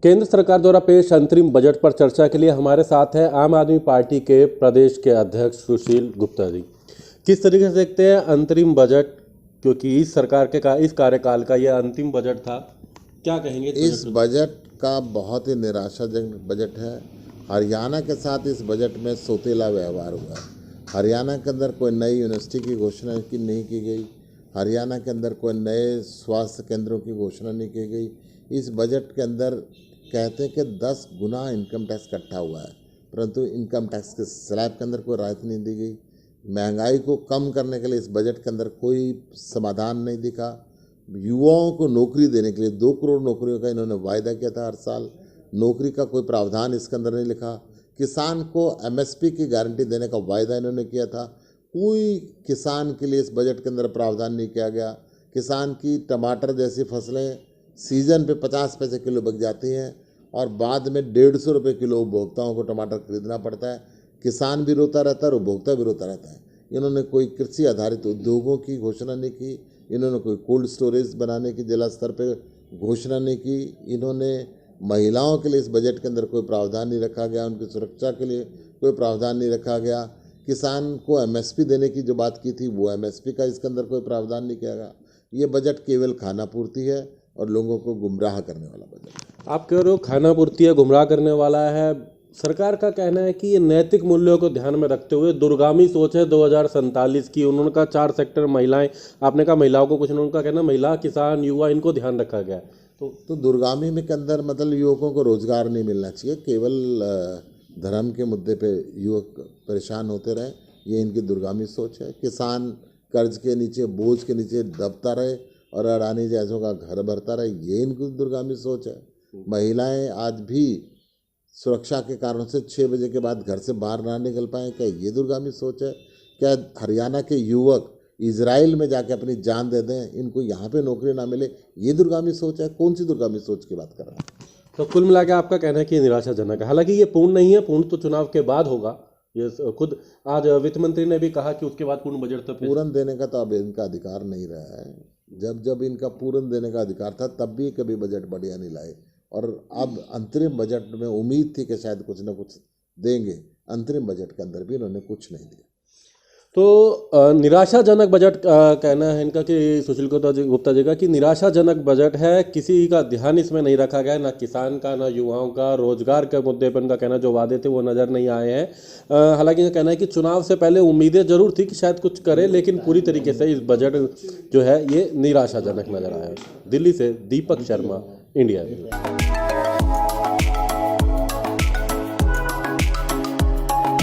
केंद्र सरकार द्वारा पेश अंतरिम बजट पर चर्चा के लिए हमारे साथ है आम आदमी पार्टी के प्रदेश के अध्यक्ष सुशील गुप्ता जी। किस तरीके से देखते हैं अंतरिम बजट, क्योंकि इस सरकार के इस कार्यकाल का यह अंतिम बजट था, क्या कहेंगे इस बजट का बहुत ही निराशाजनक बजट है। हरियाणा के साथ इस बजट में सौतेला व्यवहार हुआ है। हरियाणा के अंदर कोई नई यूनिवर्सिटी की घोषणा नहीं की गई। हरियाणा के अंदर कोई नए स्वास्थ्य केंद्रों की घोषणा नहीं की गई। इस बजट के अंदर कहते हैं कि 10 गुना इनकम टैक्स इकट्ठा हुआ है, परंतु इनकम टैक्स के स्लैब के अंदर कोई राहत नहीं दी गई। महंगाई को कम करने के लिए इस बजट के अंदर कोई समाधान नहीं दिखा। युवाओं को नौकरी देने के लिए 2 करोड़ नौकरियों का इन्होंने वायदा किया था हर साल, नौकरी का कोई प्रावधान इसके अंदर नहीं लिखा। किसान को एमएसपी की गारंटी देने का वायदा इन्होंने किया था, कोई किसान के लिए इस बजट के अंदर प्रावधान नहीं किया गया। किसान की टमाटर जैसी फसलें सीजन पे 50 पैसे किलो बिक जाती हैं और बाद में 150 रुपये किलो उपभोक्ताओं को टमाटर खरीदना पड़ता है। किसान भी रोता रहता है और उपभोक्ता भी रोता रहता है। इन्होंने कोई कृषि आधारित उद्योगों की घोषणा नहीं की, इन्होंने कोई कोल्ड स्टोरेज बनाने की जिला स्तर पर घोषणा नहीं की। इन्होंने महिलाओं के लिए इस बजट के अंदर कोई प्रावधान नहीं रखा गया, उनकी सुरक्षा के लिए कोई प्रावधान नहीं रखा गया। किसान को एमएसपी देने की जो बात की थी वो एमएसपी का इसके अंदर कोई प्रावधान नहीं किया गया। ये बजट केवल खाना पूर्ति है और लोगों को गुमराह करने वाला बजट है। आप कह रहे हो खाना पूर्ति है, गुमराह करने वाला है। सरकार का कहना है कि ये नैतिक मूल्यों को ध्यान में रखते हुए दूरगामी सोच है 2047 की। उन्होंने कहा 4 सेक्टर महिलाएं, आपने कहा महिलाओं को कुछ, उनका कहना महिला, किसान, युवा, इनको ध्यान रखा गया है। तो दूरगामी में के अंदर मतलब युवकों को रोजगार नहीं मिलना चाहिए, केवल धर्म के मुद्दे पे युवक परेशान होते रहे, ये इनकी दूरगामी सोच है। किसान कर्ज के नीचे, बोझ के नीचे दबता रहे और अडानी जैसों का घर भरता रहे, ये इनकी दूरगामी सोच है। महिलाएं आज भी सुरक्षा के कारणों से 6 बजे के बाद घर से बाहर ना निकल पाएँ, क्या ये दूरगामी सोच है? क्या हरियाणा के युवक इजराइल में जाके अपनी जान दे दें, इनको यहाँ पे नौकरी ना मिले, ये दूरगामी सोच है? कौन सी दूरगामी सोच की बात कर रहे हैं? तो कुल मिला के आपका कहना है कि निराशाजनक है। हालांकि ये पूर्ण नहीं है, पूर्ण तो चुनाव के बाद होगा। ये खुद आज वित्त मंत्री ने भी कहा कि उसके बाद पूर्ण बजट तक पूर्ण देने का तो अब इनका अधिकार नहीं रहा है। जब इनका पूर्ण देने का अधिकार था तब भी कभी बजट बढ़िया नहीं लाए, और अब अंतरिम बजट में उम्मीद थी कि शायद कुछ ना कुछ देंगे। अंतरिम बजट के अंदर भी इन्होंने कुछ नहीं दिया। तो निराशाजनक बजट कहना है इनका कि सुशील गुप्ता जी का कि निराशाजनक बजट है, किसी का ध्यान इसमें नहीं रखा गया, ना किसान का, ना युवाओं का। रोजगार के मुद्दे पर उनका कहना जो वादे थे वो नज़र नहीं आए हैं। हालांकि इनका कहना है कि चुनाव से पहले उम्मीदें जरूर थी कि शायद कुछ करे, लेकिन पूरी तरीके से इस बजट जो है ये निराशाजनक नजर आया है। दिल्ली से दीपक शर्मा, इंडिया।